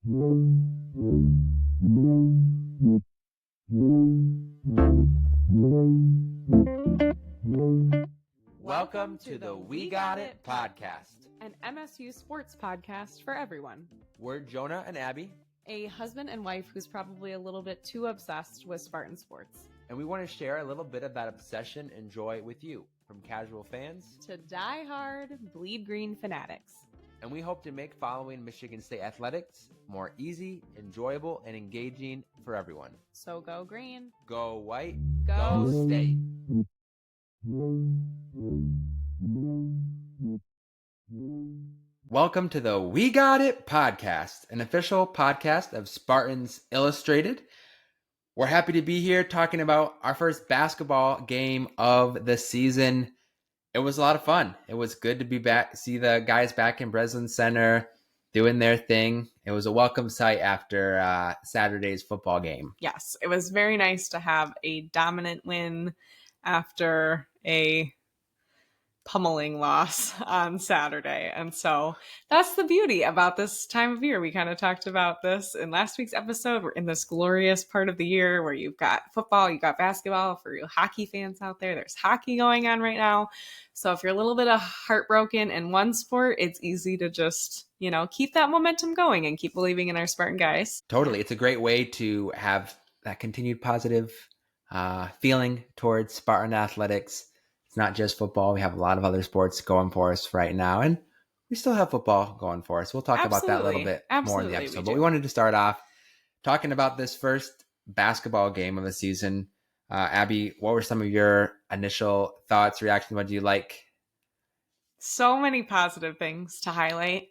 Welcome to the We Got It podcast, an MSU sports podcast for everyone. We're Jonah and Abby, a husband and wife who's probably a little bit too obsessed with Spartan sports. And we want to share a little bit of that obsession and joy with you, from casual fans to die-hard, bleed green fanatics. And we hope to make following Michigan State athletics more easy, enjoyable, and engaging for everyone. So go green. Go white. Go state. Welcome to the We Got It podcast, an official podcast of Spartans Illustrated. We're happy to be here talking about our first basketball game of the season. It was a lot of fun. It was good to be back, see the guys back in Breslin Center doing their thing. It was a welcome sight after Saturday's football game. Yes, it was very nice to have a dominant win after a pummeling loss on Saturday. And so that's the beauty about this time of year. We kind of talked about this in last week's episode. We're in this glorious part of the year where you've got football, you've got basketball. For you hockey fans out there, there's hockey going on right now. So if you're a little bit of heartbroken in one sport, it's easy to just, keep that momentum going and keep believing in our Spartan guys. Totally. It's a great way to have that continued positive feeling towards Spartan athletics. It's not just football. We have a lot of other sports going for us right now, and we still have football going for us. We'll talk about that a little bit more in the episode. But we wanted to start off talking about this first basketball game of the season. Abby, what were some of your initial thoughts, reactions? What do you like? So many positive things to highlight.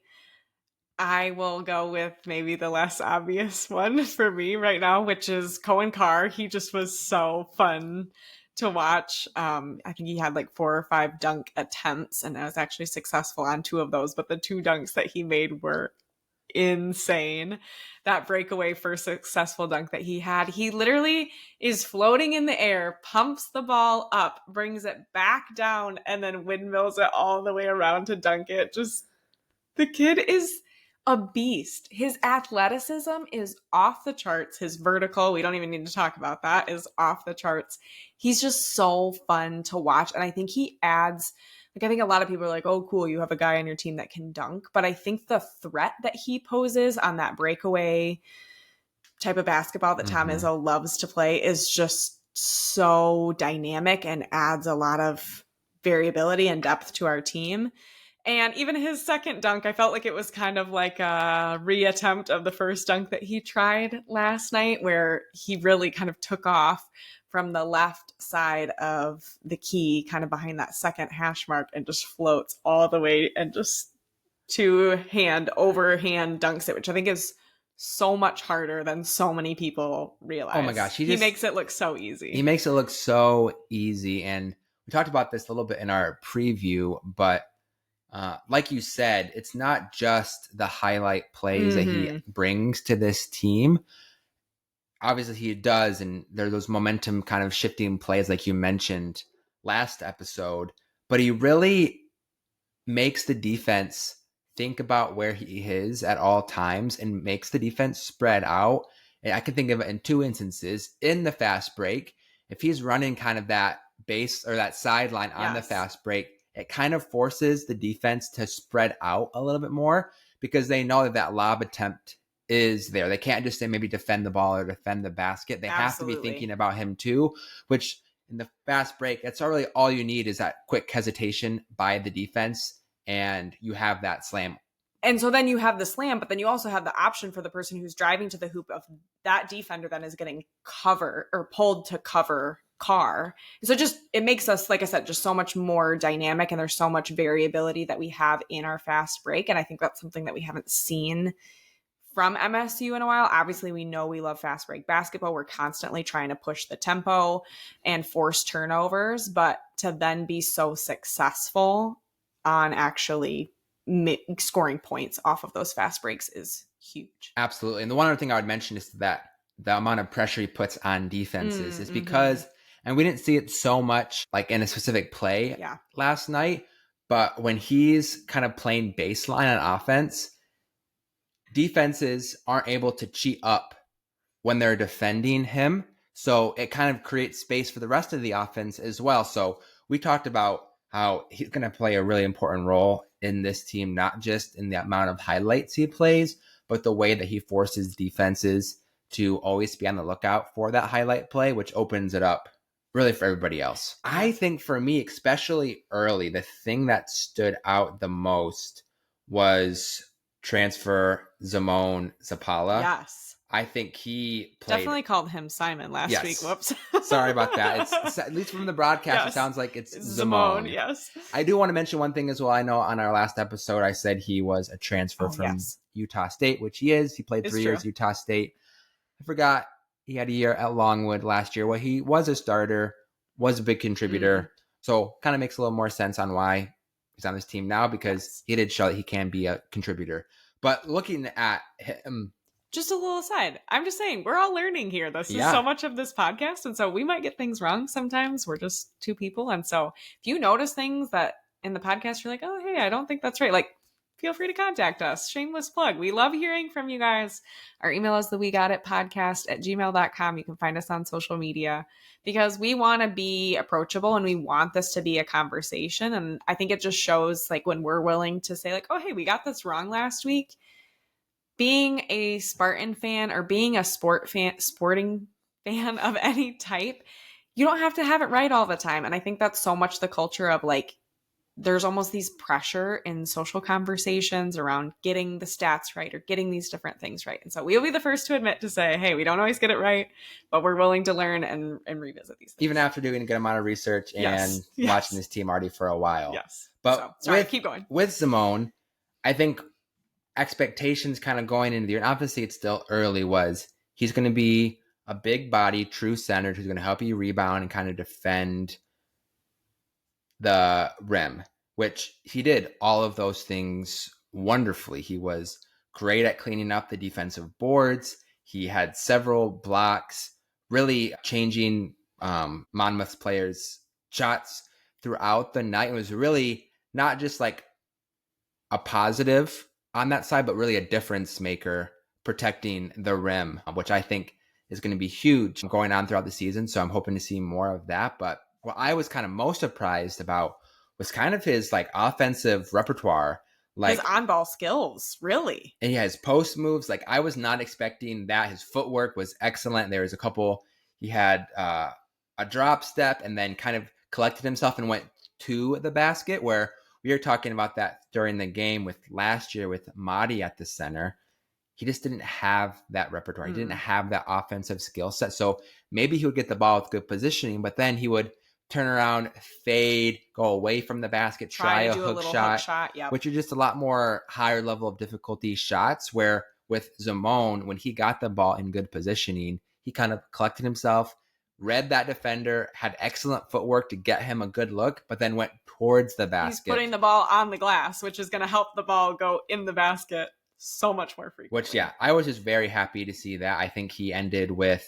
I will go with maybe the less obvious one for me right now, which is Cohen Carr. He just was so fun to watch. I think he had like 4 or 5 dunk attempts, and I was actually successful on 2 of those, but the 2 dunks that he made were insane. That breakaway first successful dunk that he had, he literally is floating in the air, pumps the ball up, brings it back down, and then windmills it all the way around to dunk it. Just, the kid is a beast. His athleticism is off the charts. His vertical, we don't even need to talk about that, is off the charts. He's just so fun to watch. And I think he adds, I think a lot of people are like, oh, cool, you have a guy on your team that can dunk. But I think the threat that he poses on that breakaway type of basketball that Tom Izzo loves to play is just so dynamic and adds a lot of variability and depth to our team. And even his second dunk, I felt like it was kind of like a reattempt of the first dunk that he tried last night, where he really kind of took off from the left side of the key, kind of behind that second hash mark, and just floats all the way and just two-hand, overhand dunks it, which I think is so much harder than so many people realize. Oh my gosh. He makes it look so easy. He makes it look so easy. And we talked about this a little bit in our preview, but like you said, it's not just the highlight plays that he brings to this team. Obviously he does, and there are those momentum kind of shifting plays like you mentioned last episode, but he really makes the defense think about where he is at all times and makes the defense spread out. And I can think of it in 2 instances. In the fast break, if he's running kind of that base or that sideline on the fast break, it kind of forces the defense to spread out a little bit more because they know that lob attempt is there. They can't just say maybe defend the ball or defend the basket. They have to be thinking about him too, which in the fast break, that's really all you need is that quick hesitation by the defense, and you have that slam. And so then you have the slam, but then you also have the option for the person who's driving to the hoop of that defender then is getting cover or pulled to cover Carr. So it makes us, like I said, just so much more dynamic, and there's so much variability that we have in our fast break. And I think that's something that we haven't seen from MSU in a while. Obviously, we know we love fast break basketball. We're constantly trying to push the tempo and force turnovers, but to then be so successful on actually scoring points off of those fast breaks is huge. Absolutely. And the one other thing I would mention is that the amount of pressure he puts on defenses is because, and we didn't see it so much like in a specific play last night, but when he's kind of playing baseline on offense, defenses aren't able to cheat up when they're defending him. So it kind of creates space for the rest of the offense as well. So we talked about how he's going to play a really important role in this team, not just in the amount of highlights he plays, but the way that he forces defenses to always be on the lookout for that highlight play, which opens it up really for everybody else. I think for me, especially early, the thing that stood out the most was transfer Zamon Zapala. Yes. I think he played... Definitely called him Simon last week. Whoops. Sorry about that. It's, at least from the broadcast, It sounds like it's Zamon. Yes. I do want to mention one thing as well. I know on our last episode, I said he was a transfer from Utah State, which he is. He played 3 years at Utah State. I forgot he had a year at Longwood last year. Well, he was a starter, was a big contributor. So kind of makes a little more sense on why he's on this team now, because he did show that he can be a contributor. But looking at him... Just a little aside. I'm just saying, we're all learning here. This is so much of this podcast. And so we might get things wrong sometimes. We're just two people. And so if you notice things that in the podcast, you're like, oh, hey, I don't think that's right. Like, feel free to contact us. Shameless plug. We love hearing from you guys. Our email is thewegotitpodcast@gmail.com. You can find us on social media because we want to be approachable and we want this to be a conversation. And I think it just shows like when we're willing to say like, oh, hey, we got this wrong last week. Being a Spartan fan or being a sporting fan of any type, you don't have to have it right all the time. And I think that's so much the culture of like, there's almost these pressure in social conversations around getting the stats right or getting these different things right. And so we'll be the first to admit to say, hey, we don't always get it right, but we're willing to learn and revisit these things. Even after doing a good amount of research and watching this team already for a while. Yes. But keep going. With Zamon, I think expectations kind of going into the year, and obviously it's still early, was he's going to be a big body, true center who's going to help you rebound and kind of defend the rim, which he did all of those things wonderfully. He was great at cleaning up the defensive boards. He had several blocks, really changing Monmouth's players' shots throughout the night. It was really not just like a positive on that side, but really a difference maker protecting the rim, which I think is going to be huge going on throughout the season. So I'm hoping to see more of that. But what I was kind of most surprised about was kind of his like offensive repertoire, like his on-ball skills, really. And his post moves. Like I was not expecting that. His footwork was excellent. There was a couple, he had a drop step and then kind of collected himself and went to the basket, where we were talking about that during the game with last year with Mahdi at the center. He just didn't have that repertoire. He didn't have that offensive skill set. So maybe he would get the ball with good positioning, but then he would turn around, fade, go away from the basket, try a hook shot, which are just a lot more higher level of difficulty shots, where with Zamon, when he got the ball in good positioning, he kind of collected himself, read that defender, had excellent footwork to get him a good look, but then went towards the basket. He's putting the ball on the glass, which is going to help the ball go in the basket so much more frequently. Which, I was just very happy to see that. I think he ended with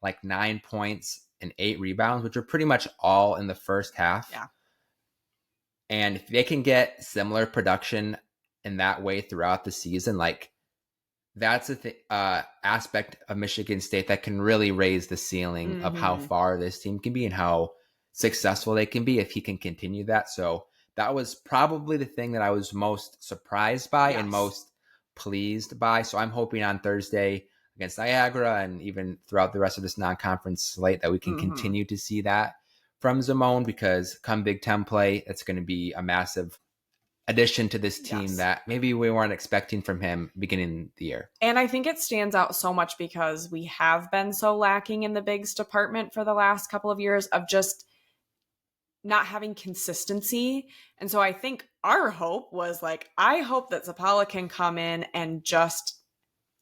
like 9 points and 8 rebounds, which are pretty much all in the first half. Yeah. And if they can get similar production in that way throughout the season, like that's a aspect of Michigan State that can really raise the ceiling of how far this team can be and how successful they can be if he can continue that. So that was probably the thing that I was most surprised by and most pleased by. So I'm hoping on Thursday against Niagara and even throughout the rest of this non-conference slate that we can continue to see that from Zamon, because come Big Ten play, it's going to be a massive addition to this team that maybe we weren't expecting from him beginning the year. And I think it stands out so much because we have been so lacking in the bigs department for the last couple of years of just not having consistency. And so I think our hope was like, I hope that Zapala can come in and just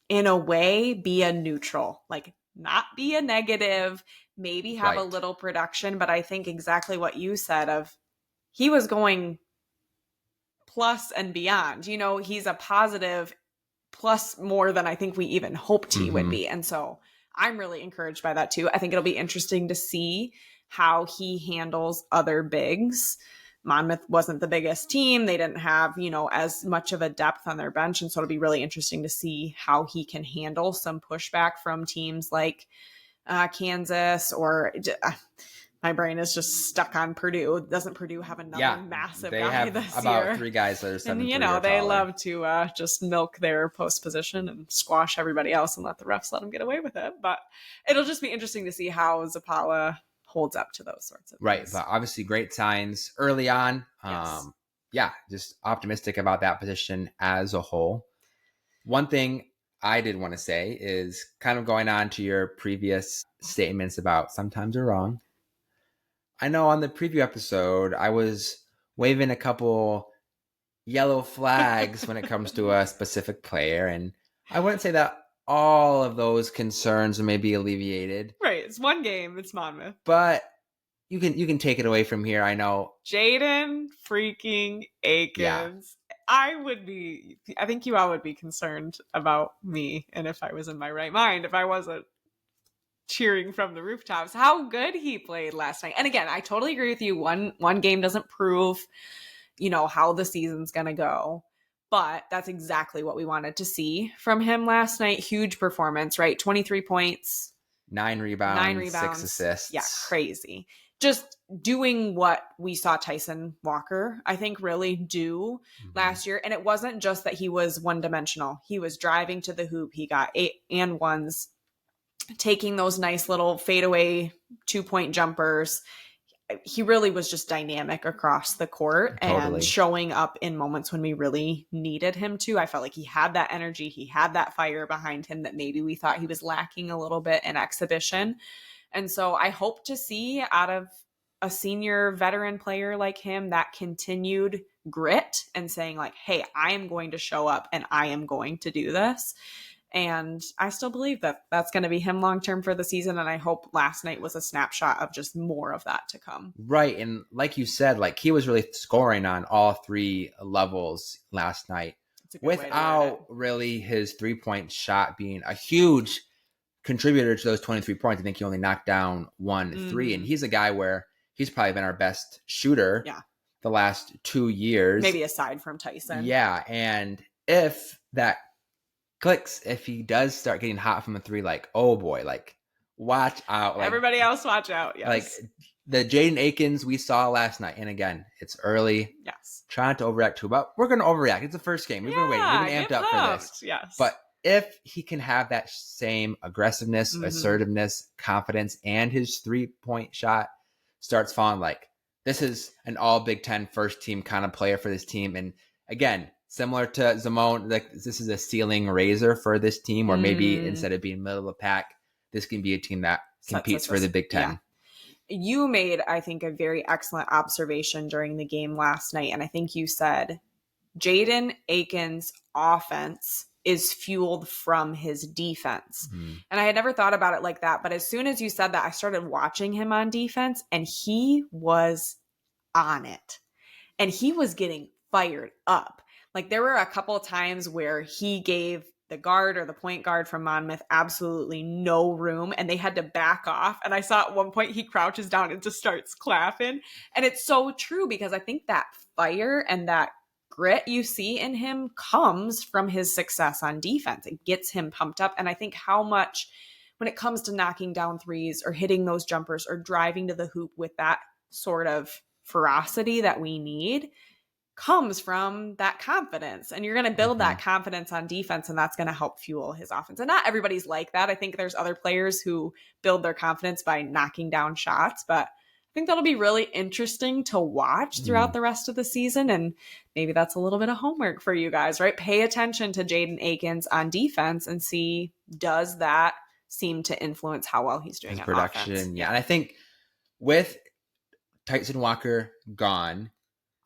in a way be a neutral, like not be a negative, maybe have a little production. But I think exactly what you said of he was going plus and beyond. You know, he's a positive plus more than I think we even hoped he would be. And so I'm really encouraged by that too. I think it'll be interesting to see how he handles other bigs. Monmouth wasn't the biggest team. They didn't have, as much of a depth on their bench. And so it'll be really interesting to see how he can handle some pushback from teams like Kansas or my brain is just stuck on Purdue. Doesn't Purdue have another massive they guy have this about year? 3 guys that are 7'3" And, they taller. love to just milk their post position and squash everybody else and let the refs let them get away with it. But it'll just be interesting to see how Zapala holds up to those sorts of right things. But obviously great signs early on. Yes. Just optimistic about that position as a whole. One thing I did want to say is kind of going on to your previous statements about sometimes we're wrong. I know on the preview episode I was waving a couple yellow flags when it comes to a specific player, and I wouldn't say that all of those concerns may be alleviated. Right, it's one game, it's Monmouth, but you can take it away from here. I know Jaden freaking Akins. I think you all would be concerned about me, and if I was in my right mind, if I wasn't cheering from the rooftops, how good he played last night. And again, I totally agree with you. One game doesn't prove, how the season's gonna go. But that's exactly what we wanted to see from him last night. Huge performance, right? 23 points. 9 rebounds, 6 assists. Yeah, crazy. Just doing what we saw Tyson Walker, I think, really do last year. And it wasn't just that he was one-dimensional. He was driving to the hoop. He got 8 and 1s, taking those nice little fadeaway 2-point jumpers. He really was just dynamic across the court and showing up in moments when we really needed him to. I felt like he had that energy. He had that fire behind him that maybe we thought he was lacking a little bit in exhibition. And so I hope to see out of a senior veteran player like him that continued grit and saying like, hey, I am going to show up and I am going to do this. And I still believe that that's going to be him long-term for the season. And I hope last night was a snapshot of just more of that to come. Right. And like you said, like he was really scoring on all 3 levels last night without really his 3-point shot being a huge contributor to those 23 points. I think he only knocked down 1 3. And he's a guy where he's probably been our best shooter the last 2 years. Maybe aside from Tyson. Yeah. And if that clicks, if he does start getting hot from a 3, like, oh boy, like watch out. Like, everybody else watch out. Yes. Like the Jaden Akins we saw last night. And again, it's early. Yes. Trying to overreact too, but we're going to overreact. It's the first game. We've been waiting. We've been amped up for this. Yes. But if he can have that same aggressiveness, assertiveness, confidence, and his 3-point shot starts falling, like this is an all Big Ten first team kind of player for this team. And again, similar to Zamone, like this is a ceiling raiser for this team, or maybe instead of being middle of the pack, this can be a team that competes for the Big Ten. Yeah. You made, I think, a very excellent observation during the game last night. And I think you said Jaden Akins' offense is fueled from his defense. And I had never thought about it like that. But as soon as you said that, I started watching him on defense and he was on it. And he was getting fired up. Like there were a couple of times where he gave the guard or the point guard from Monmouth absolutely no room and they had to back off. And I saw at one point he crouches down and just starts clapping. And it's so true because I think that fire and that grit you see in him comes from his success on defense. It gets him pumped up. And I think how much when it comes to knocking down threes or hitting those jumpers or driving to the hoop with that sort of ferocity that we need comes from that confidence. And you're going to build that confidence on defense, and that's going to help fuel his offense. And not everybody's like that. I think there's other players who build their confidence by knocking down shots, but I think that'll be really interesting to watch throughout the rest of the season. And maybe that's a little bit of homework for you guys, right? Pay attention to Jaden Akins on defense and see, does that seem to influence how well he's doing his production offense? Yeah. And I think with Tyson Walker gone,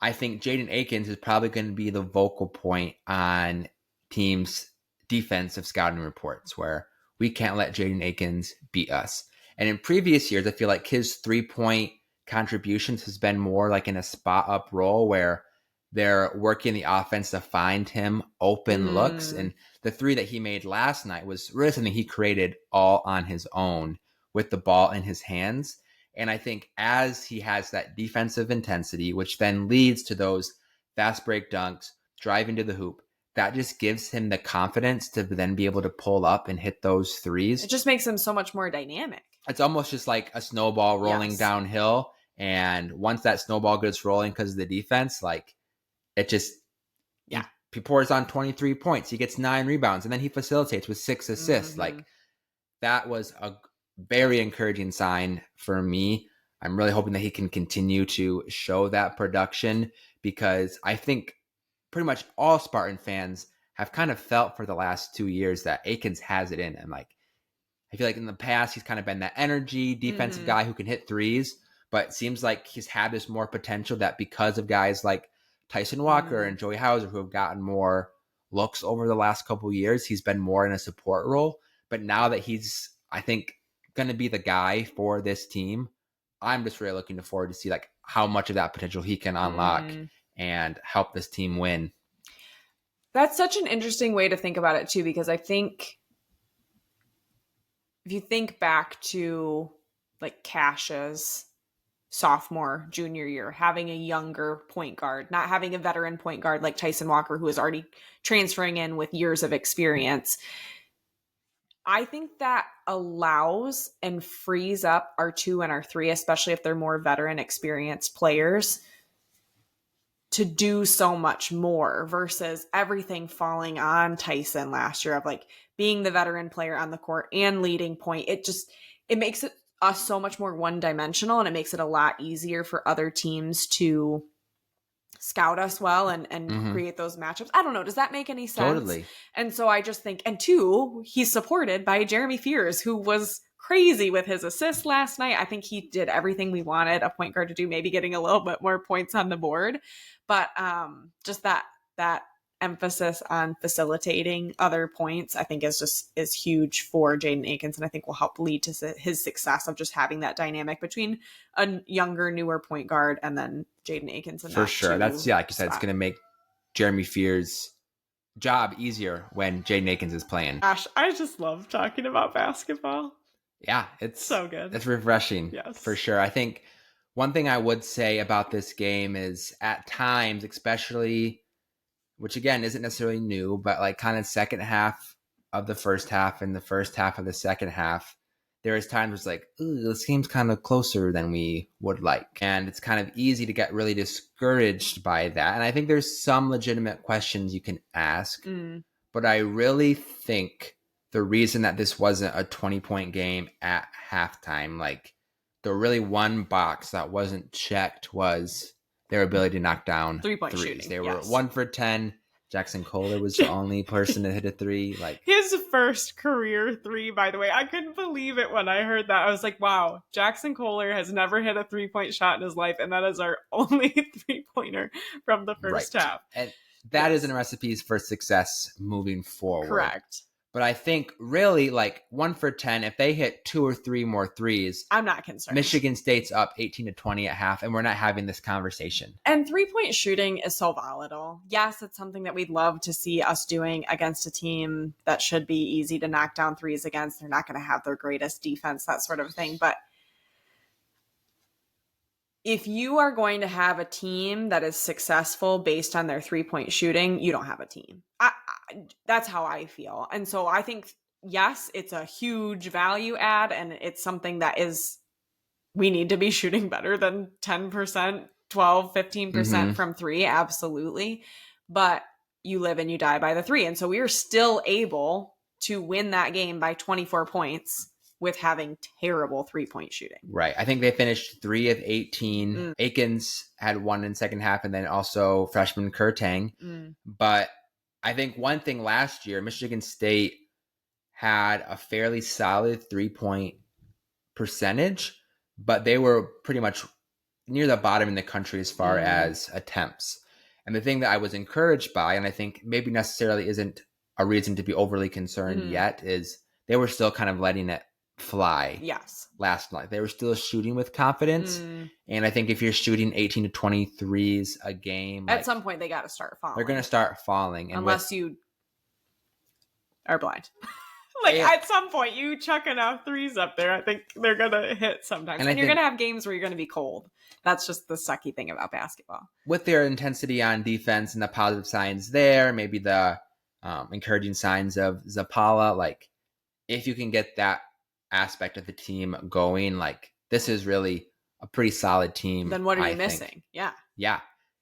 I think Jaden Akins is probably going to be the vocal point on teams' defensive scouting reports, where we can't let Jaden Akins beat us. And in previous years, I feel like his 3-point contributions has been more like in a spot up role where they're working the offense to find him open looks. And the 3 that he made last night was really something he created all on his own with the ball in his hands. And I think as he has that defensive intensity, which then leads to those fast break dunks, drive into the hoop, that just gives him the confidence to then be able to pull up and hit those threes. It just makes him so much more dynamic. It's almost just like a snowball rolling downhill. And once that snowball gets rolling because of the defense, like it just, he pours on 23 points. He gets 9 rebounds, and then he facilitates with 6 assists. Like that was a very encouraging sign for me. I'm really hoping that he can continue to show that production, because I think pretty much all Spartan fans have kind of felt for the last 2 years that Akins has it in. And like, I feel like in the past, he's kind of been that energy defensive guy who can hit threes, but it seems like he's had this more potential that because of guys like Tyson Walker and Joey Hauser, who have gotten more looks over the last couple of years, he's been more in a support role. But now that he's, I think, going to be the guy for this team, I'm just really looking forward to see like how much of that potential he can unlock and help this team win. That's such an interesting way to think about it too, because I think if you think back to like Cash's sophomore, junior year, having a younger point guard, not having a veteran point guard like Tyson Walker, who is already transferring in with years of experience, I think that allows and frees up our 2 and our 3, especially if they're more veteran experienced players, to do so much more versus everything falling on Tyson last year of like being the veteran player on the court and leading point. It makes us so much more one-dimensional, and it makes it a lot easier for other teams to scout us well and create those matchups. I don't know. Does that make any sense? Totally. And so I just think, and 2, he's supported by Jeremy Fears, who was crazy with his assist last night. I think he did everything we wanted a point guard to do, maybe getting a little bit more points on the board. But just that emphasis on facilitating other points, I think is huge for Jaden Akins, and I think will help lead to his success of just having that dynamic between a younger, newer point guard and then Jaden Akins. For sure. That's, like you said, it's going to make Jeremy Fears' job easier when Jaden Akins is playing. Gosh, I just love talking about basketball. Yeah, it's so good. It's refreshing. Yes. For sure. I think one thing I would say about this game is at times, especially, which again isn't necessarily new, but like kind of second half of the first half and the first half of the second half, there is times where it's like, ooh, this game's kind of closer than we would like. And it's kind of easy to get really discouraged by that. And I think there's some legitimate questions you can ask, but I really think the reason that this wasn't a 20-point game at halftime, like the really one box that wasn't checked was their ability to knock down 3-point threes. shooting. They were 1 for 10. Jackson Kohler was the only person to hit a 3. Like his first career 3, by the way. I couldn't believe it when I heard that. I was like, wow, Jackson Kohler has never hit a 3-point shot in his life, and that is our only 3-pointer from the first half. And that is in recipes for success moving forward. Correct. But I think really like 1 for 10, if they hit 2 or 3 more threes, I'm not concerned. Michigan State's up 18-20 at half, and we're not having this conversation. And 3-point shooting is so volatile. Yes, it's something that we'd love to see us doing against a team that should be easy to knock down threes against. They're not going to have their greatest defense, that sort of thing. But if you are going to have a team that is successful based on their 3-point shooting, you don't have a team. That's how I feel. And so I think, yes, it's a huge value add, and it's something that we need to be shooting better than 10%, 12, 15% from 3. Absolutely. But you live and you die by the 3. And so we are still able to win that game by 24 points with having terrible 3-point shooting. Right. I think they finished 3 of 18. Akins had 1 in second half, and then also freshman Kurtang. But I think one thing last year, Michigan State had a fairly solid 3-point percentage, but they were pretty much near the bottom in the country as far as attempts. And the thing that I was encouraged by, and I think maybe necessarily isn't a reason to be overly concerned yet, is they were still kind of letting it fly. Yes. Last night. They were still shooting with confidence. And I think if you're shooting 18 to 23s a game, at some point they got to start falling. They're going to start falling. And unless you are blind. Like, at some point, you chuck enough threes up there, I think they're going to hit sometimes. And you're going to have games where you're going to be cold. That's just the sucky thing about basketball. With their intensity on defense and the positive signs there, maybe the encouraging signs of Zapala, like, if you can get that aspect of the team going, like, this is really a pretty solid team. Then what are you missing? Yeah. Yeah.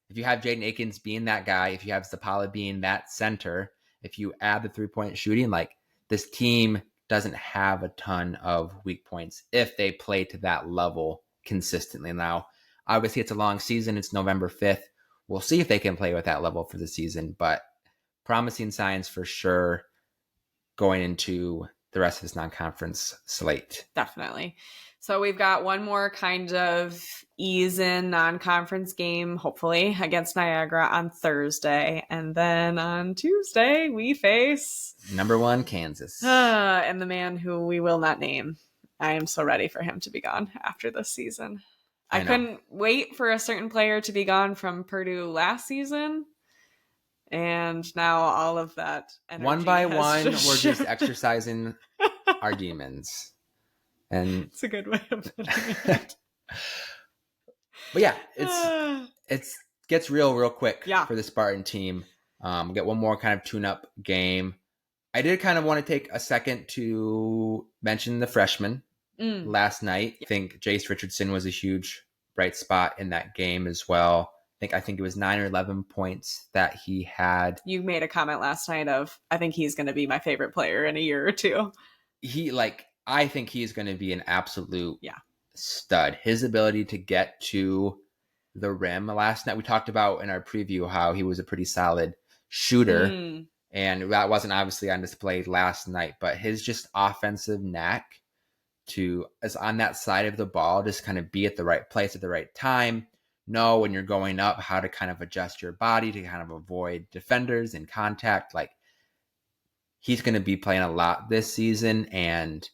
If you have Jaden Akins being that guy, if you have Zapala being that center, if you add the 3-point shooting, like, this team doesn't have a ton of weak points if they play to that level consistently. Now, obviously, it's a long season. It's November 5th. We'll see if they can play with that level for the season, but promising signs for sure going into the rest of this non-conference slate. Definitely. So we've got one more kind of ease-in non-conference game, hopefully, against Niagara on Thursday. And then on Tuesday, we face... number 1, Kansas. And the man who we will not name. I am so ready for him to be gone after this season. I couldn't wait for a certain player to be gone from Purdue last season. And now all of that energy one by one, we're shifted. just exercising our demons. And it's a good way of putting it. But yeah, it's gets real quick for the Spartan team. We get one more kind of tune-up game. I did kind of want to take a second to mention the freshman last night. I think Jace Richardson was a huge bright spot in that game as well. I think it was 9 or 11 points that he had. You made a comment last night of, I think he's going to be my favorite player in a year or two. I think he's going to be an absolute stud. His ability to get to the rim last night, we talked about in our preview how he was a pretty solid shooter. And that wasn't obviously on display last night, but his just offensive knack is on that side of the ball, just kind of be at the right place at the right time. Know when you're going up how to kind of adjust your body to kind of avoid defenders and contact. Like, he's going to be playing a lot this season, and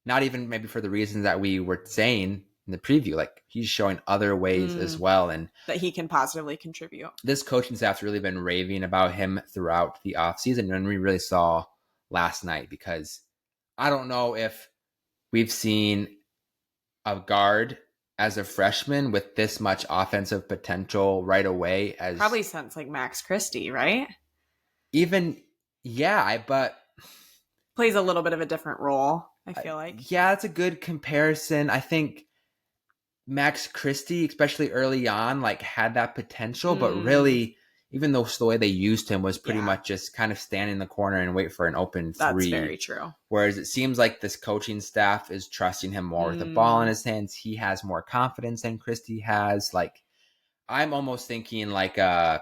not even maybe for the reasons that we were saying in the preview. Like, he's showing other ways as well, and that he can positively contribute. This coaching staff's really been raving about him throughout the offseason, and we really saw last night, because I don't know if we've seen a guard as a freshman with this much offensive potential right away. As probably since like Max Christie, right? But plays a little bit of a different role, I feel like. Yeah, that's a good comparison. I think Max Christie, especially early on, like, had that potential, but really, even though the way they used him was pretty much just kind of stand in the corner and wait for an open three. That's very true. Whereas it seems like this coaching staff is trusting him more with the ball in his hands. He has more confidence than Christie has. Like, I'm almost thinking like the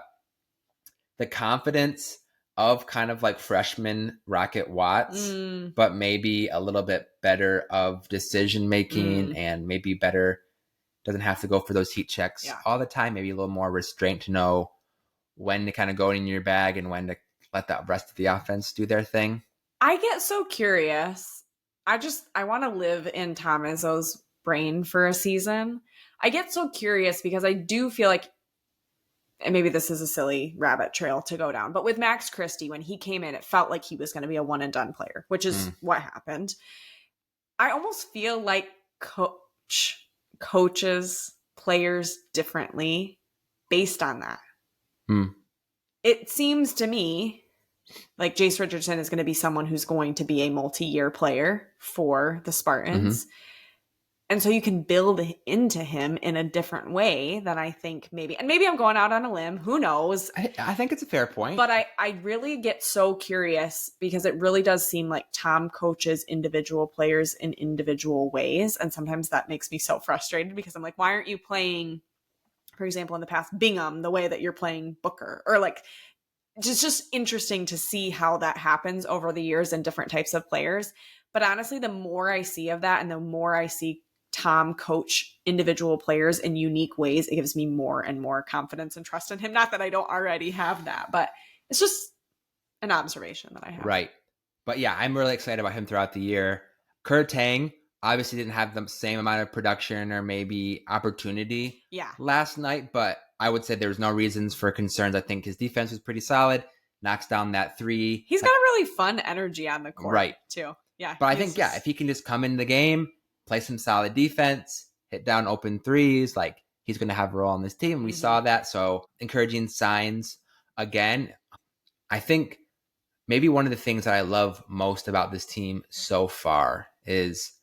confidence of kind of like freshman Rocket Watts, but maybe a little bit better of decision making and maybe better, doesn't have to go for those heat checks all the time. Maybe a little more restraint to know when to kind of go in your bag and when to let the rest of the offense do their thing. I get so curious. I want to live in Tom Izzo's brain for a season. I get so curious because I do feel like, and maybe this is a silly rabbit trail to go down, but with Max Christie, when he came in, it felt like he was going to be a one and done player, which is what happened. I almost feel like coaches players differently based on that. It seems to me like Jace Richardson is going to be someone who's going to be a multi-year player for the Spartans. And so you can build into him in a different way than I think maybe. And maybe I'm going out on a limb. Who knows? I think it's a fair point. But I really get so curious because it really does seem like Tom coaches individual players in individual ways. And sometimes that makes me so frustrated because I'm like, why aren't you playing, for example, in the past, Bingham, the way that you're playing Booker? Or like, just interesting to see how that happens over the years and different types of players. But honestly, the more I see of that and the more I see Tom coach individual players in unique ways, it gives me more and more confidence and trust in him. Not that I don't already have that, but it's just an observation that I have. Right. But yeah, I'm really excited about him throughout the year. Kurt Tang obviously didn't have the same amount of production or maybe opportunity last night, but I would say there was no reasons for concerns. I think his defense was pretty solid. knocks down that three. He's got a really fun energy on the court, right, too. Yeah. But I think, if he can just come in the game, play some solid defense, hit down open threes, like he's going to have a role on this team. Mm-hmm. We saw that. So encouraging signs again. I think maybe one of the things that I love most about this team so far is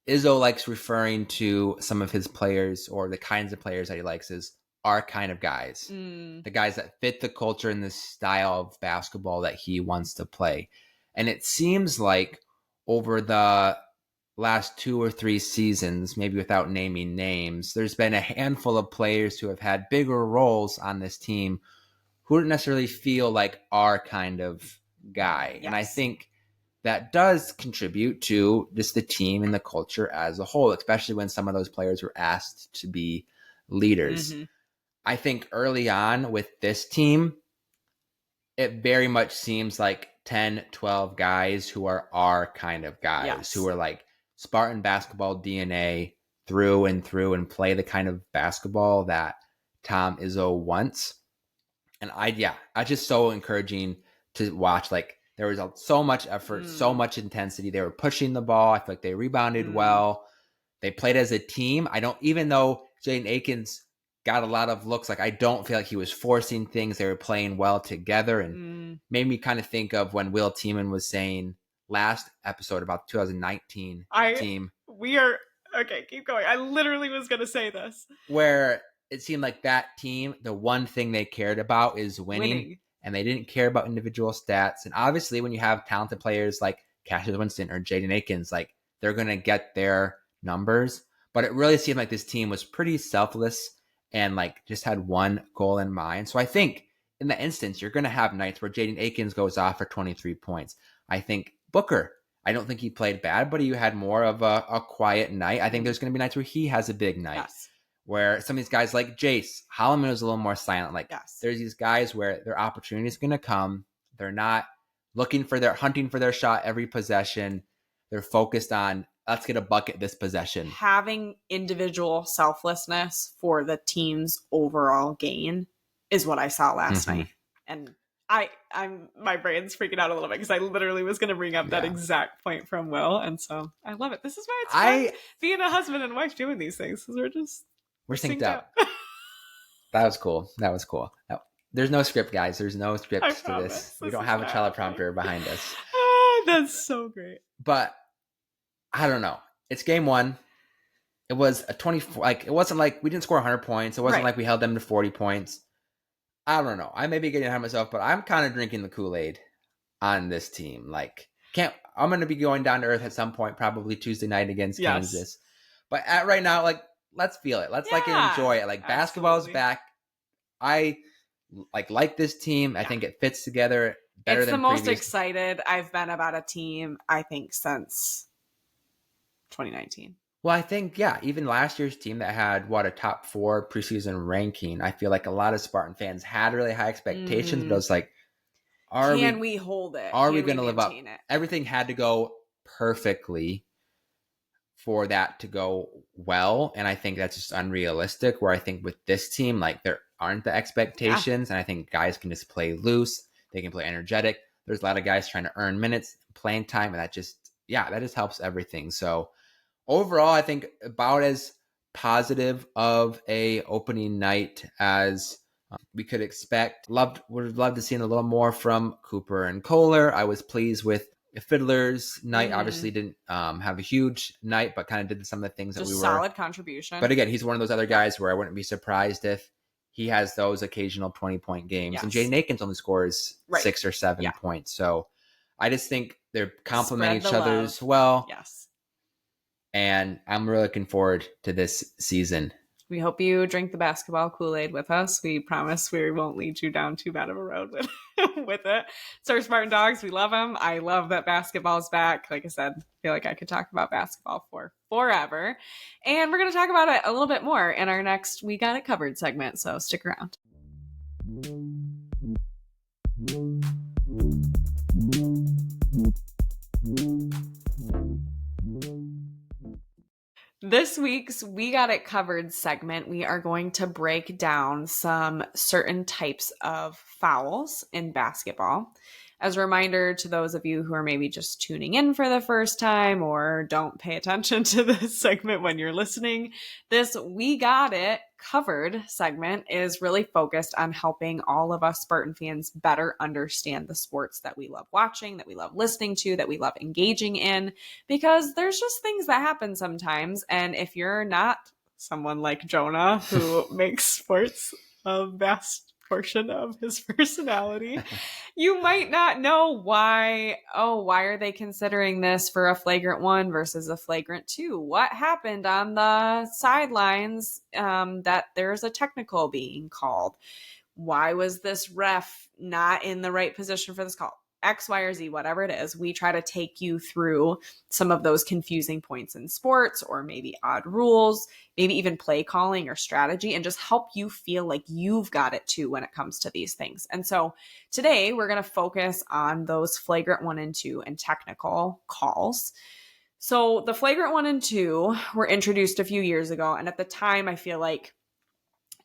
Izzo likes referring to some of his players, or the kinds of players that he likes, as our kind of guys. The guys that fit the culture and the style of basketball that he wants to play. And it seems like over the last 2 or 3 seasons, maybe without naming names, there's been a handful of players who have had bigger roles on this team who don't necessarily feel like our kind of guy. Yes. And I think that does contribute to just the team and the culture as a whole, especially when some of those players were asked to be leaders. Mm-hmm. I think early on with this team, it very much seems like 10, 12 guys who are our kind of guys, yes, who are like Spartan basketball DNA through and play the kind of basketball that Tom Izzo wants. And I just so encouraging to watch. Like, there was so much effort, so much intensity. They were pushing the ball. I feel like they rebounded well. They played as a team. Even though Jaden Akins got a lot of looks, like, I don't feel like he was forcing things. They were playing well together, and made me kind of think of when Will Tiemann was saying last episode about the 2019 team. Okay, keep going. I literally was going to say this. Where it seemed like that team, the one thing they cared about is winning. And they didn't care about individual stats. And obviously, when you have talented players like Cassius Winston or Jaden Akins, like, they're going to get their numbers. But it really seemed like this team was pretty selfless and like just had one goal in mind. So I think in that instance, you're going to have nights where Jaden Akins goes off for 23 points. I think Booker, I don't think he played bad, but he had more of a quiet night. I think there's going to be nights where he has a big night. Yes. Where some of these guys like Jace, Holloman was a little more silent. Like, yes, there's these guys where their opportunity is going to come. They're not hunting for their shot every possession. They're focused on, let's get a bucket this possession. Having individual selflessness for the team's overall gain is what I saw last night. And my brain's freaking out a little bit because I literally was going to bring up that exact point from Will. And so I love it. This is why it's fun being a husband and wife doing these things. We're synced up. That was cool. No, there's no script, guys. There's no script to this. We don't have a teleprompter behind us. That's so great. But I don't know. It's game 1. It was a 24. Like, it wasn't like we didn't score 100 points. It wasn't like we held them to 40 points. I don't know. I may be getting ahead of myself, but I'm kind of drinking the Kool-Aid on this team. Like, I'm going to be going down to earth at some point, probably Tuesday night against Kansas. But right now, like, let's feel it. Let's enjoy it. Like, basketball's back. I like this team. I think it fits together better than previous. It's the most excited I've been about a team, I think, since 2019. Well, I think, even last year's team that had, a top 4 preseason ranking, I feel like a lot of Spartan fans had really high expectations, but it was like, can we hold it? Are we going to live up? Everything had to go perfectly for that to go well, and I think that's just unrealistic, where I think with this team, like, there aren't the expectations, and I think guys can just play loose. They can play energetic. There's a lot of guys trying to earn minutes, playing time, and that just helps everything. So overall, I think about as positive of a opening night as we could expect. Would love to see a little more from Cooper and Kohler. I was pleased with Fiddler's night. Obviously didn't have a huge night, but kind of did some of the things that we were. Solid contribution. But again, he's one of those other guys where I wouldn't be surprised if he has those occasional 20-point games. Yes. And Jaden Akins only scores 6 or 7 points. So I just think they're complementing each other as well. Yes. And I'm really looking forward to this season. We hope you drink the basketball Kool-Aid with us. We promise we won't lead you down too bad of a road with it. So our Spartan Dogs, we love them. I love that basketball's back. Like I said, I feel like I could talk about basketball for forever. And we're going to talk about it a little bit more in our next We Got It Covered segment. So stick around. This week's We Got It Covered segment, we are going to break down some certain types of fouls in basketball. As a reminder to those of you who are maybe just tuning in for the first time or don't pay attention to this segment when you're listening, this We Got It Covered segment is really focused on helping all of us Spartan fans better understand the sports that we love watching, that we love listening to, that we love engaging in, because there's just things that happen sometimes. And if you're not someone like Jonah who makes sports a vast portion of his personality, you might not know why are they considering this for a flagrant 1 versus a flagrant 2? What happened on the sidelines that there's a technical being called? Why was this ref not in the right position for this call? X, Y, or Z, whatever it is, we try to take you through some of those confusing points in sports, or maybe odd rules, maybe even play calling or strategy, and just help you feel like you've got it too when it comes to these things. And so today we're going to focus on those flagrant 1 and 2 and technical calls. So the flagrant 1 and 2 were introduced a few years ago. And at the time, I feel like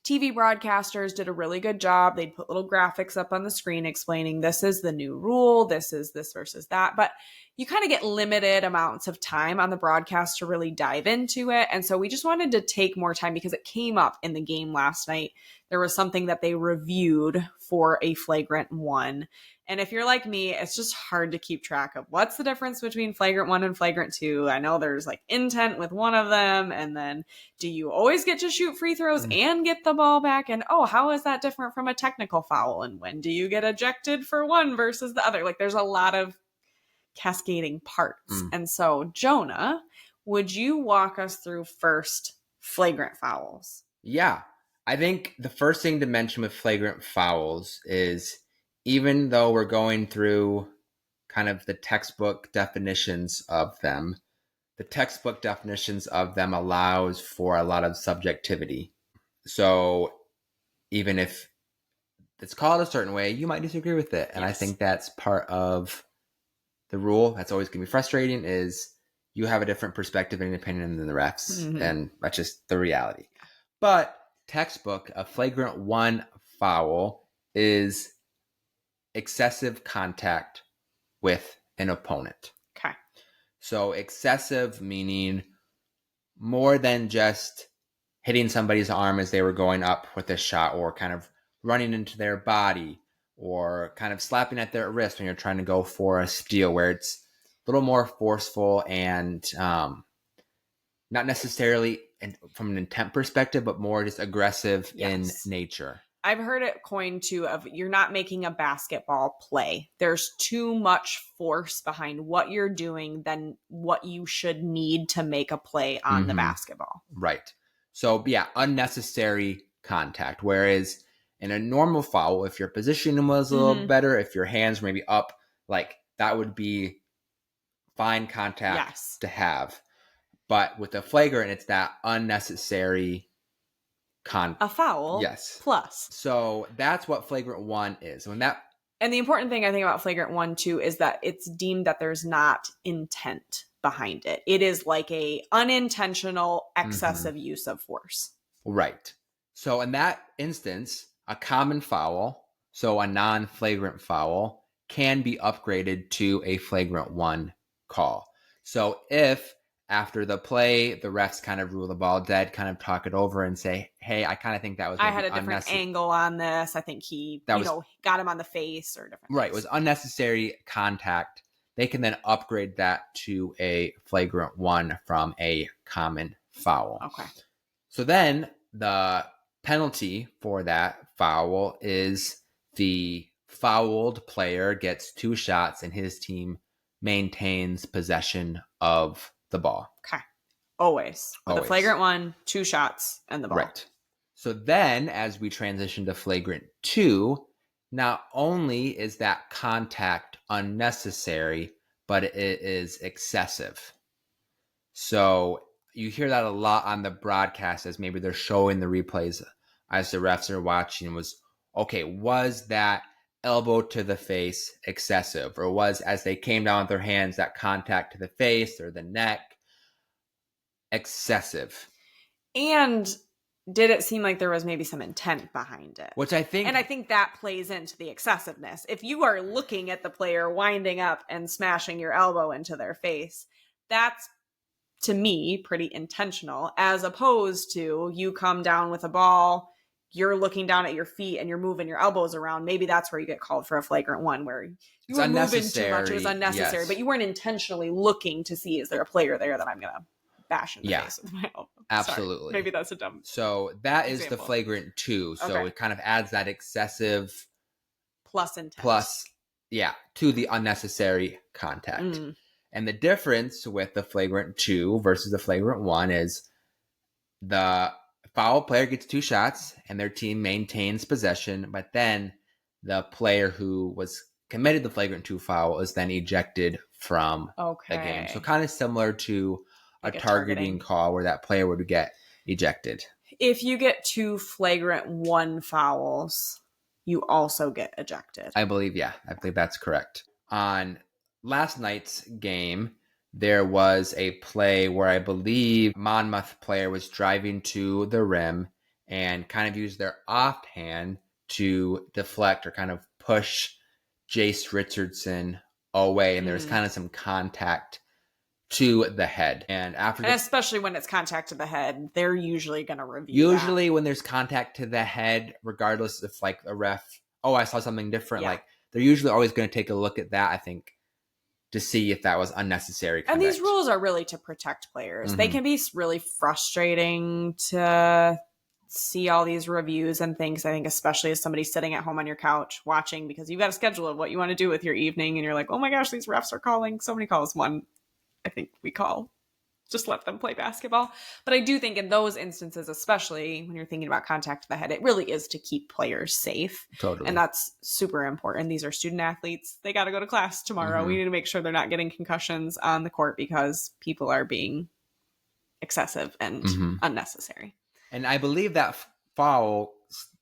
TV broadcasters did a really good job. They'd put little graphics up on the screen explaining this is the new rule, this is this versus that. But you kind of get limited amounts of time on the broadcast to really dive into it. And so we just wanted to take more time because it came up in the game last night. There was something that they reviewed for a flagrant 1. And if you're like me, it's just hard to keep track of what's the difference between flagrant 1 and flagrant 2. I know there's like intent with one of them. And then do you always get to shoot free throws and get the ball back? And how is that different from a technical foul? And when do you get ejected for one versus the other? Like there's a lot of cascading parts. And so Jonah, would you walk us through first flagrant fouls? Yeah. I think the first thing to mention with flagrant fouls is, even though we're going through kind of the textbook definitions of them, the textbook definitions of them allows for a lot of subjectivity. So even if it's called a certain way, you might disagree with it. And yes. I think that's part of the rule. That's always going to be frustrating, is you have a different perspective and opinion than the refs. And that's just the reality. But textbook, a flagrant 1 foul is excessive contact with an opponent. Okay. So excessive meaning more than just hitting somebody's arm as they were going up with a shot, or kind of running into their body, or kind of slapping at their wrist when you're trying to go for a steal, where it's a little more forceful and not necessarily from an intent perspective, but more just aggressive in nature. I've heard it coined too of you're not making a basketball play. There's too much force behind what you're doing than what you should need to make a play on the basketball. Right. So yeah, unnecessary contact. Whereas in a normal foul, if your position was a little better, if your hands were maybe up, like that would be fine contact to have. But with a flagrant, it's that unnecessary a foul. Yes. Plus. So that's what flagrant 1 is. And the important thing I think about flagrant 1 too is that it's deemed that there's not intent behind it. It is like a unintentional excessive use of force. Right. So in that instance, a common foul, so a non-flagrant foul, can be upgraded to a flagrant 1 call. So if after the play, the refs kind of rule the ball dead, kind of talk it over and say, hey, I kind of think that was I had a different angle on this. I think he got him on the face or different. Right. It was unnecessary contact. They can then upgrade that to a flagrant 1 from a common foul. Okay. So then the penalty for that foul is the fouled player gets 2 shots and his team maintains possession of the ball. Okay. Always. With a flagrant 1, 2 shots and the ball. Right. So then as we transition to flagrant 2, not only is that contact unnecessary, but it is excessive. So you hear that a lot on the broadcast as maybe they're showing the replays as the refs are watching, was that elbow to the face excessive, or was, as they came down with their hands, that contact to the face or the neck excessive. And did it seem like there was maybe some intent behind it? Which I think... And I think that plays into the excessiveness. If you are looking at the player winding up and smashing your elbow into their face, that's, to me, pretty intentional, as opposed to you come down with a ball, you're looking down at your feet and you're moving your elbows around. Maybe that's where you get called for a flagrant one, where you were moving too much. It was unnecessary, yes. But you weren't intentionally looking to see, is there a player there that I'm going to bash in the face with my elbow? Absolutely. Sorry. Maybe that's a dumb So that example. Is the flagrant 2. So it kind of adds that excessive plus intent. To the unnecessary contact. And the difference with the flagrant 2 versus the flagrant 1 is the foul player gets 2 shots and their team maintains possession, but then the player who was committed the flagrant 2 foul is then ejected from the game. So kind of similar to like a targeting call where that player would get ejected. If you get 2 flagrant 1 fouls, you also get ejected. I believe that's correct. On last night's game, there was a play where I believe Monmouth player was driving to the rim and kind of used their offhand to deflect or kind of push Jace Richardson away. And there was kind of some contact to the head. And especially when it's contact to the head, they're usually going to review that. When there's contact to the head, regardless if like a ref, I saw something different, like they're usually always going to take a look at that, I think, to see if that was unnecessary. And these rules are really to protect players. They can be really frustrating to see all these reviews and things, I think, especially as somebody sitting at home on your couch watching, because you've got a schedule of what you want to do with your evening and you're like, oh my gosh, these refs are calling so many calls. One, I think we call, just let them play basketball. But I do think in those instances, especially when you're thinking about contact to the head, it really is to keep players safe. Totally. And that's super important. These are student athletes. They got to go to class tomorrow. We need to make sure they're not getting concussions on the court because people are being excessive and unnecessary. And I believe that foul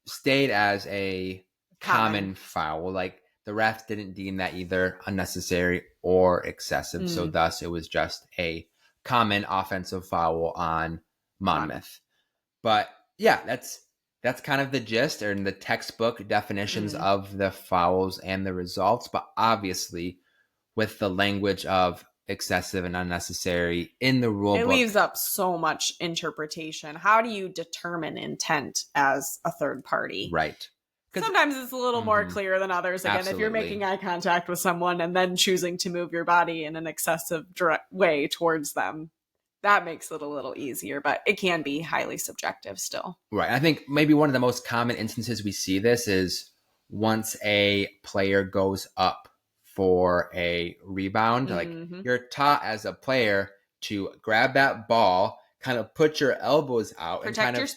stayed as a common foul. Like the refs didn't deem that either unnecessary or excessive. So thus it was just a common offensive foul on Monmouth. But that's kind of the gist or the textbook definitions of the fouls and the results. But obviously with the language of excessive and unnecessary in the rule book, it leaves up so much interpretation. How do you determine intent as a third party? Right. Sometimes it's a little more clear than others. Again, if you're making eye contact with someone and then choosing to move your body in an excessive way towards them, that makes it a little easier, but it can be highly subjective still. Right. I think maybe one of the most common instances we see this is once a player goes up for a rebound, like you're taught as a player to grab that ball, kind of put your elbows out and kind of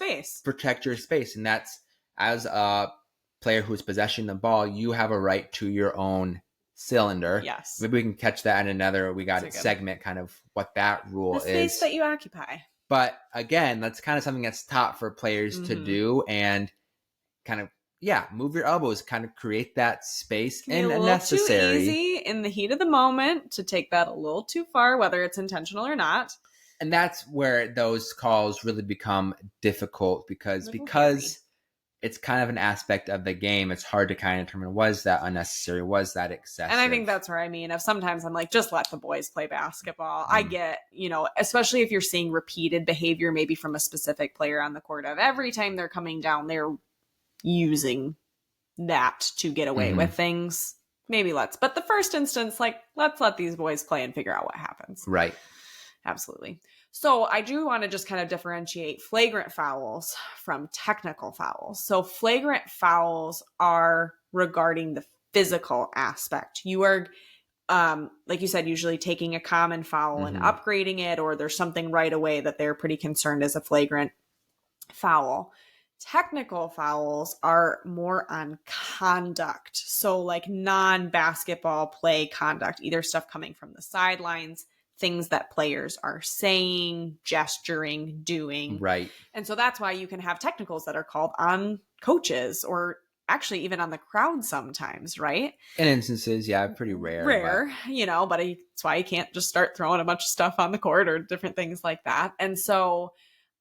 protect your space. And that's, as a player who's possessing the ball, you have a right to your own cylinder. Yes. Maybe we can catch that in another segment, kind of what that rule is. The space that you occupy. But again, that's kind of something that's taught for players to do, and kind of move your elbows, kind of create that space. And unnecessary. Too easy in the heat of the moment to take that a little too far, whether it's intentional or not. And that's where those calls really become difficult because it's kind of an aspect of the game. It's hard to kind of determine, was that unnecessary? Was that excessive? And I think that's where if sometimes I'm like, just let the boys play basketball. I get, especially if you're seeing repeated behavior, maybe from a specific player on the court, of every time they're coming down, they're using that to get away with things. But the first instance, let's let these boys play and figure out what happens. Right. Absolutely. So I do want to just kind of differentiate flagrant fouls from technical fouls. So flagrant fouls are regarding the physical aspect. You are, like you said, usually taking a common foul and upgrading it, or there's something right away that they're pretty concerned as a flagrant foul. Technical fouls are more on conduct. So like non-basketball play conduct, either stuff coming from the sidelines, things that players are saying, gesturing, doing. Right. And so that's why you can have technicals that are called on coaches or actually even on the crowd sometimes, right? In instances, yeah, pretty rare. Rare, but that's why you can't just start throwing a bunch of stuff on the court or different things like that. And so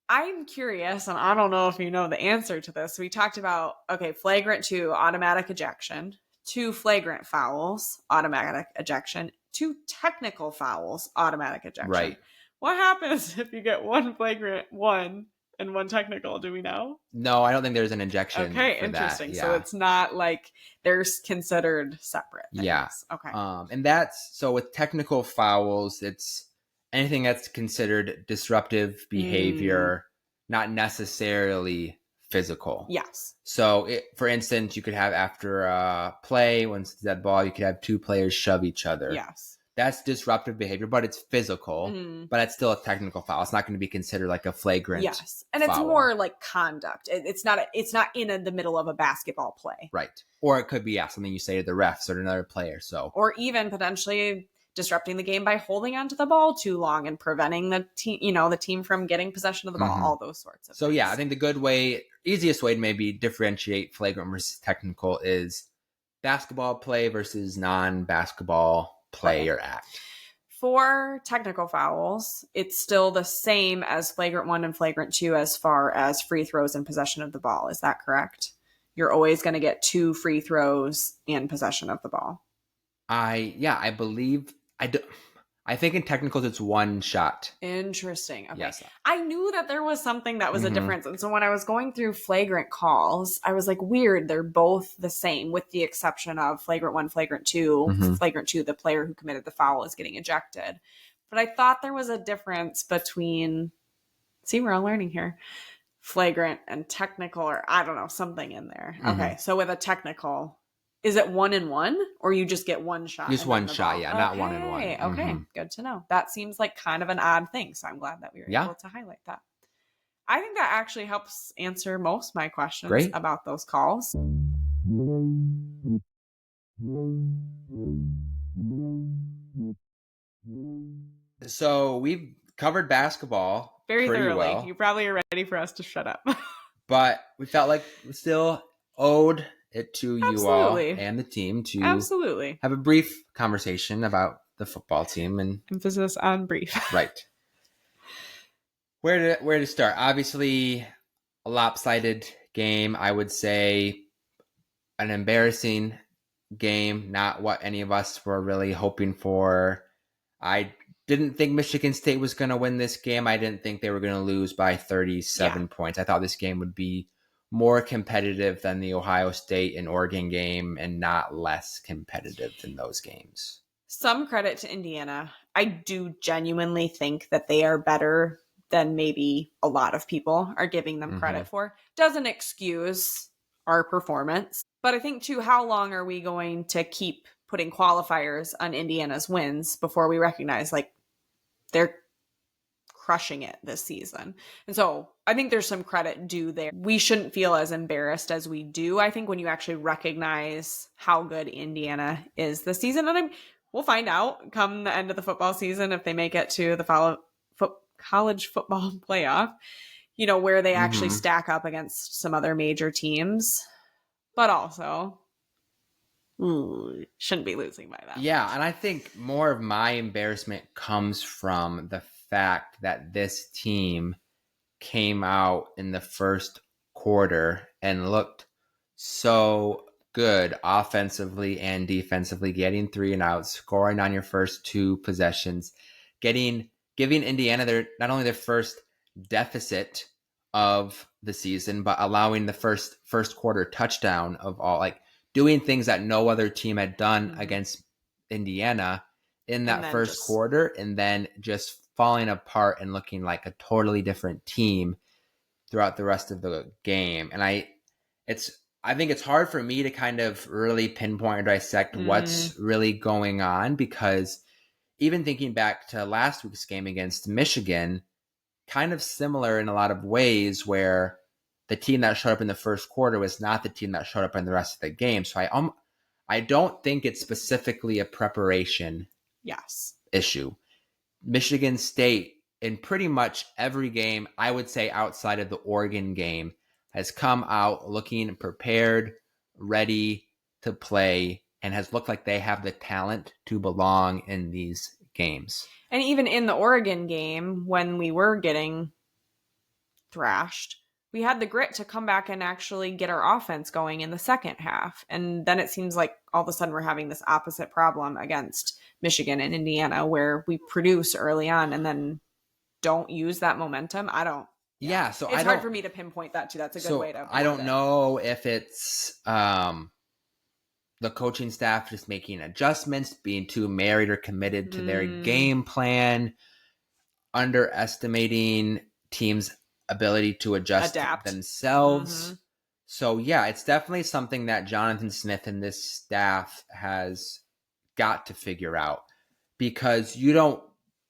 I'm curious, and I don't know if you know the answer to this. We talked about, okay, flagrant 2, automatic ejection, 2 flagrant fouls, automatic ejection, 2 technical fouls, automatic ejection. Right. What happens if you get 1 flagrant 1 and 1 technical? Do we know? No, I don't think there's an ejection. Okay, for interesting. That. So it's not like they're considered separate things. Yeah. Okay. And that's, so with technical fouls, it's anything that's considered disruptive behavior, not necessarily physical. Yes. So, for instance, you could have after a play, once it's that ball, you could have 2 players shove each other. Yes. That's disruptive behavior, but it's physical. But it's still a technical foul. It's not going to be considered like a flagrant. Yes, and it's more like conduct. It's not in the middle of a basketball play, right? Or it could be something you say to the refs or to another player. So, or even potentially disrupting the game by holding onto the ball too long and preventing the team from getting possession of the ball. All those sorts of. So things. Yeah, I think the easiest way to maybe differentiate flagrant versus technical is basketball play versus non-basketball play or act. For technical fouls, it's still the same as flagrant 1 and flagrant 2 as far as free throws and possession of the ball. Is that correct? You're always going to get 2 free throws and possession of the ball. I believe I think in technicals it's 1 shot. Interesting. Okay. Yes. I knew that there was something that was a difference. And so when I was going through flagrant calls, I was like, weird, they're both the same with the exception of flagrant 1, flagrant 2. Flagrant 2, the player who committed the foul is getting ejected. But I thought there was a difference between, see, we're all learning here, flagrant and technical, or I don't know, something in there. Okay. So with a technical, is it 1 and 1 or you just get 1 shot? Just 1 shot, yeah, not 1 and 1. Okay, good to know. That seems like kind of an odd thing, so I'm glad that we were able to highlight that. I think that actually helps answer most of my questions about those calls. So we've covered basketball very thoroughly. Well. You probably are ready for us to shut up. But we felt like we still owed it to you all and the team to have a brief conversation about the football team, and emphasis on brief. Right. Where to start? Obviously, a lopsided game. I would say an embarrassing game. Not what any of us were really hoping for. I didn't think Michigan State was going to win this game. I didn't think they were going to lose by 37 points. I thought this game would be more competitive than the Ohio State and Oregon game and not less competitive than those games. Some credit to Indiana. I do genuinely think that they are better than maybe a lot of people are giving them credit for. Doesn't excuse our performance. But I think, too, how long are we going to keep putting qualifiers on Indiana's wins before we recognize, like, they're crushing it this season? And so I think there's some credit due there. We shouldn't feel as embarrassed as we do, I think, when you actually recognize how good Indiana is this season. And we'll find out come the end of the football season if they make it to the college football playoff, where they actually stack up against some other major teams. But also, shouldn't be losing by that. Yeah, and I think more of my embarrassment comes from the fact that this team came out in the first quarter and looked so good offensively and defensively, getting 3 and outs, scoring on your first 2 possessions, giving Indiana not only their first deficit of the season, but allowing the first quarter touchdown of all, like doing things that no other team had done against Indiana in that first quarter, and then just falling apart and looking like a totally different team throughout the rest of the game. And I think it's hard for me to kind of really pinpoint or dissect what's really going on, because even thinking back to last week's game against Michigan, kind of similar in a lot of ways, where the team that showed up in the first quarter was not the team that showed up in the rest of the game. So I don't think it's specifically a preparation issue. Michigan State, in pretty much every game, I would say outside of the Oregon game, has come out looking prepared, ready to play and has looked like they have the talent to belong in these games. And even in the Oregon game, when we were getting thrashed, we had the grit to come back and actually get our offense going in the second half. And then it seems like all of a sudden we're having this opposite problem against Michigan and Indiana, where we produce early on and then don't use that momentum. Yeah, so it's hard for me to pinpoint that too. That's a good way to. I don't know if it's the coaching staff just making adjustments, being too married or committed to their game plan, underestimating teams' ability to adapt themselves. So yeah, it's definitely something that Jonathan Smith and this staff has got to figure out, because you don't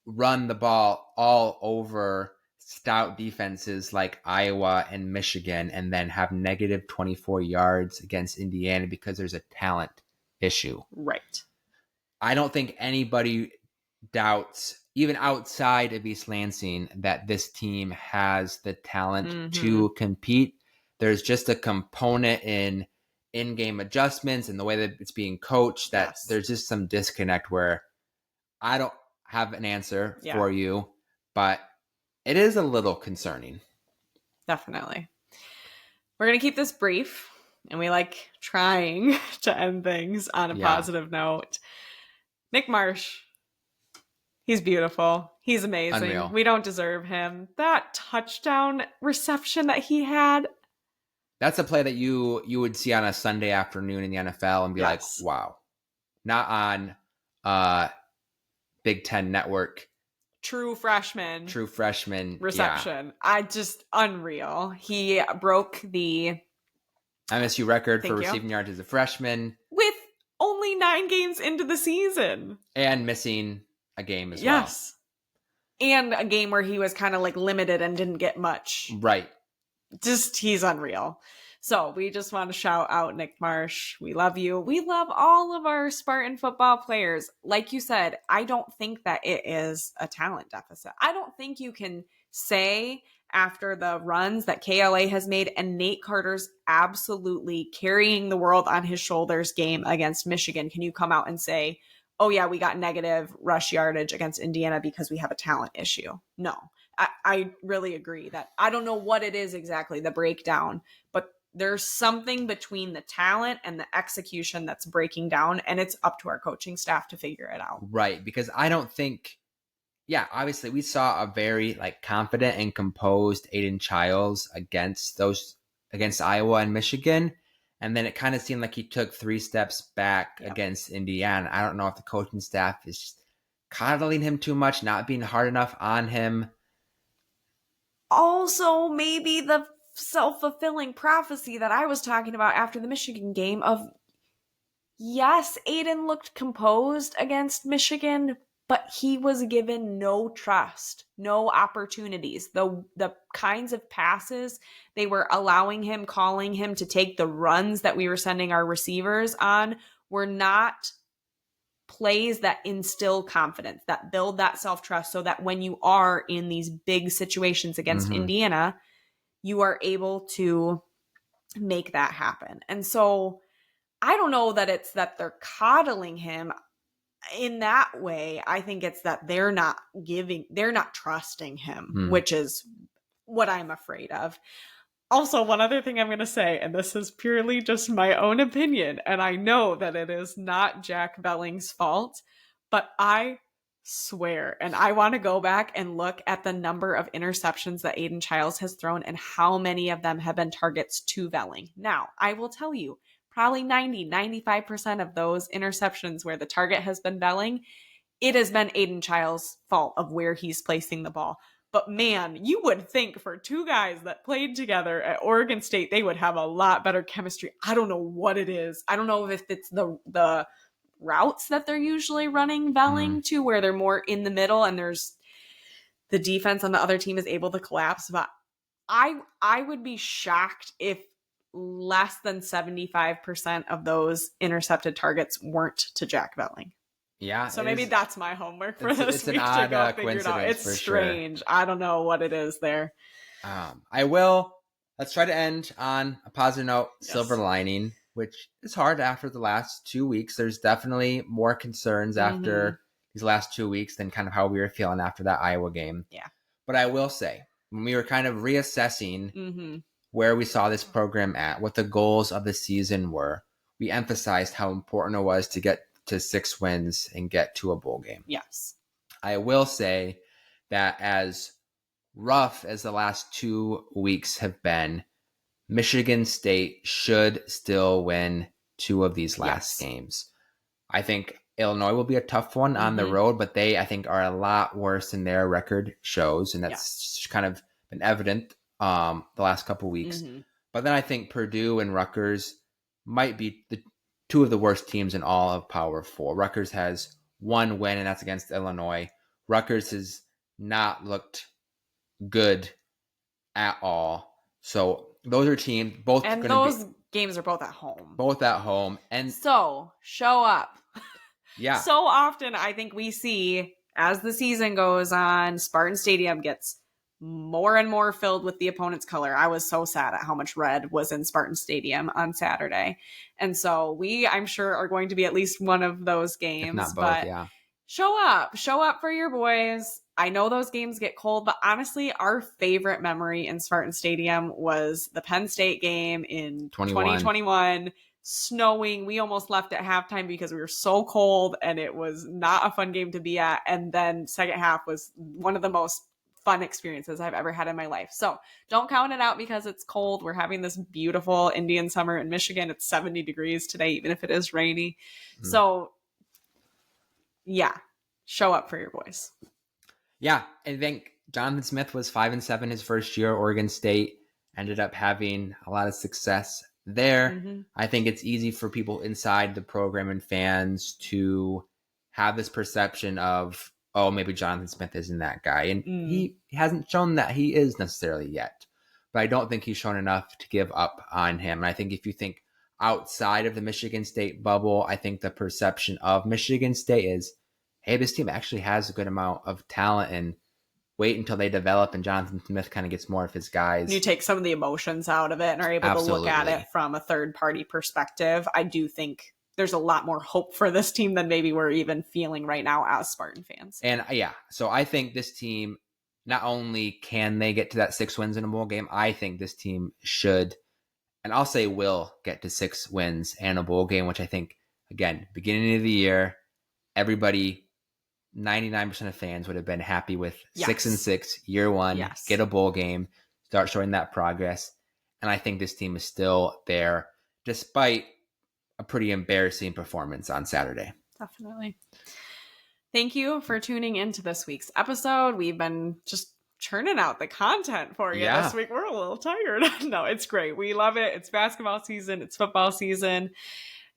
run the ball all over stout defenses like Iowa and Michigan and then have negative 24 yards against Indiana because there's a talent issue. Right. I don't think anybody doubts, even outside of East Lansing, that this team has the talent to compete. There's just a component in-game adjustments and the way that it's being coached that there's just some disconnect where I don't have an answer for you, but it is a little concerning. Definitely. We're going to keep this brief, and we like trying to end things on a positive note. Nick Marsh, he's beautiful. He's amazing. Unreal. We don't deserve him. That touchdown reception that he had. That's a play that you would see on a Sunday afternoon in the NFL and be like, wow. Not on Big Ten Network. True freshman reception. Unreal. He broke the MSU record for receiving yards as a freshman with only 9 games into the season and missing a game as well. And a game where he was kind of like limited and didn't get much. Right. He's unreal. So we just want to shout out Nick Marsh. We love you. We love all of our Spartan football players. Like you said, I don't think that it is a talent deficit. I don't think you can say after the runs that KLA has made and Nate Carter's absolutely carrying the world on his shoulders game against Michigan, can you come out and say, oh yeah, we got negative rush yardage against Indiana because we have a talent issue? No. I really agree that I don't know what it is exactly, the breakdown, but there's something between the talent and the execution that's breaking down, and it's up to our coaching staff to figure it out. Right, because I don't think, obviously we saw a very confident and composed Aiden Childs against Iowa and Michigan, and then it kind of seemed like he took 3 steps back against Indiana. I don't know if the coaching staff is just coddling him too much, not being hard enough on him. Also, maybe the self-fulfilling prophecy that I was talking about after the Michigan game of, yes, Aiden looked composed against Michigan, but he was given no trust, no opportunities. The kinds of passes they were allowing him, calling him to take, the runs that we were sending our receivers on were not plays that instill confidence, that build that self-trust, so that when you are in these big situations against Indiana, you are able to make that happen. And so I don't know that it's that they're coddling him in that way. I think it's that they're not trusting him, which is what I'm afraid of. Also, one other thing I'm going to say, and this is purely just my own opinion, and I know that it is not Jack Belling's fault, but I swear, and I want to go back and look at the number of interceptions that Aiden Childs has thrown and how many of them have been targets to Belling. Now, I will tell you, probably 95% of those interceptions where the target has been Belling, it has been Aiden Childs' fault of where he's placing the ball. But man, you would think for 2 guys that played together at Oregon State, they would have a lot better chemistry. I don't know what it is. I don't know if it's the routes that they're usually running Belling to, where they're more in the middle and there's the defense on the other team is able to collapse. But I would be shocked if less than 75% of those intercepted targets weren't to Jack Belling. Yeah. So maybe that's my homework for this week. It's an odd coincidence. It's strange. Sure. I don't know what it is there. Let's try to end on a positive note. Yes. Silver lining. which is hard after the last 2 weeks. There's definitely more concerns after these last 2 weeks than kind of how we were feeling after that Iowa game. Yeah. But I will say, when we were kind of reassessing where we saw this program at, what the goals of the season were, we emphasized how important it was to get to 6 wins and get to a bowl game. Yes. I will say that as rough as the last 2 weeks have been, Michigan State should still win 2 of these last games. I think Illinois will be a tough one on the road, but they, I think, are a lot worse than their record shows, and that's kind of been evident the last couple weeks. But then I think Purdue and Rutgers might be the 2 of the worst teams in all of Power 4. Rutgers has 1 win, and that's against Illinois. Rutgers has not looked good at all. So those are teams both, and those games are both at home. And so show up. Yeah. So often I think we see, as the season goes on, Spartan Stadium gets more and more filled with the opponent's color. I was so sad at how much red was in Spartan Stadium on Saturday. And so we, I'm sure, are going to be at least one of those games. If not both, but show up for your boys. I know those games get cold, but honestly, our favorite memory in Spartan Stadium was the Penn State game in 2021. Snowing. We almost left at halftime because we were so cold and it was not a fun game to be at. And then second half was one of the most fun experiences I've ever had in my life. So don't count it out because it's cold. We're having this beautiful Indian summer in Michigan. It's 70 degrees today, even if it is rainy. So yeah, show up for your boys. Yeah, I think Jonathan Smith was 5-7 his first year at Oregon State, ended up having a lot of success there. I think it's easy for people inside the program and fans to have this perception of, oh, maybe Jonathan Smith isn't that guy. And he hasn't shown that he is necessarily yet. But I don't think he's shown enough to give up on him. And I think if you think outside of the Michigan State bubble, I think the perception of Michigan State is, hey, this team actually has a good amount of talent, and wait until they develop and Jonathan Smith kind of gets more of his guys. You take some of the emotions out of it and are able to look at it from a third-party perspective. I do think there's a lot more hope for this team than maybe we're even feeling right now as Spartan fans. And so I think this team, not only can they get to that 6 wins in a bowl game, I think this team should, and I'll say will, get to 6 wins and a bowl game, which I think, again, beginning of the year, everybody, 99% of fans would have been happy with 6-6 year one, get a bowl game, start showing that progress. And I think this team is still there despite a pretty embarrassing performance on Saturday. Definitely. Thank you for tuning into this week's episode. We've been just churning out the content for you this week. We're a little tired. No, it's great. We love it. It's basketball season. It's football season.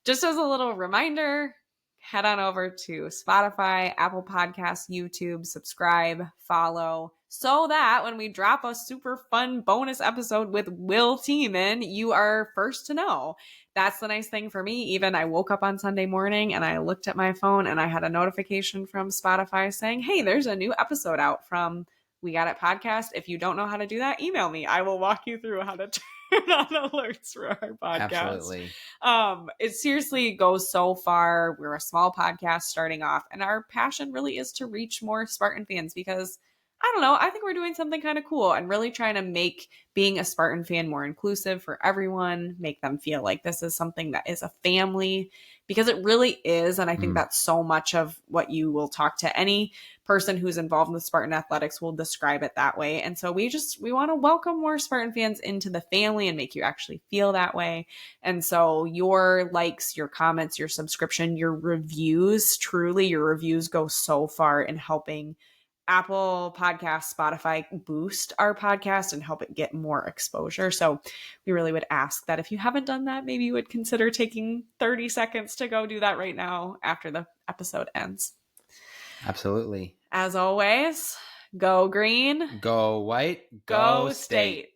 Just as a little reminder, head on over to Spotify, Apple Podcasts, YouTube, subscribe, follow, so that when we drop a super fun bonus episode with Will Tiemann, you are first to know. That's the nice thing for me. Even I woke up on Sunday morning and I looked at my phone and I had a notification from Spotify saying, hey, there's a new episode out from We Got It Podcast. If you don't know how to do that, email me. I will walk you through how to turn on alerts for our podcast. Absolutely. It seriously goes so far. We're a small podcast starting off, and our passion really is to reach more Spartan fans because, I don't know, I think we're doing something kind of cool and really trying to make being a Spartan fan more inclusive for everyone, make them feel like this is something that is a family, because it really is. And I think that's so much of what you will talk to any person who's involved with Spartan athletics will describe it that way. And so we want to welcome more Spartan fans into the family and make you actually feel that way. And so your likes, your comments, your subscription, your reviews, truly your reviews go so far in helping Apple Podcasts, Spotify boost our podcast and help it get more exposure. So we really would ask that if you haven't done that, maybe you would consider taking 30 seconds to go do that right now after the episode ends. Absolutely. As always, go green, go white, go state.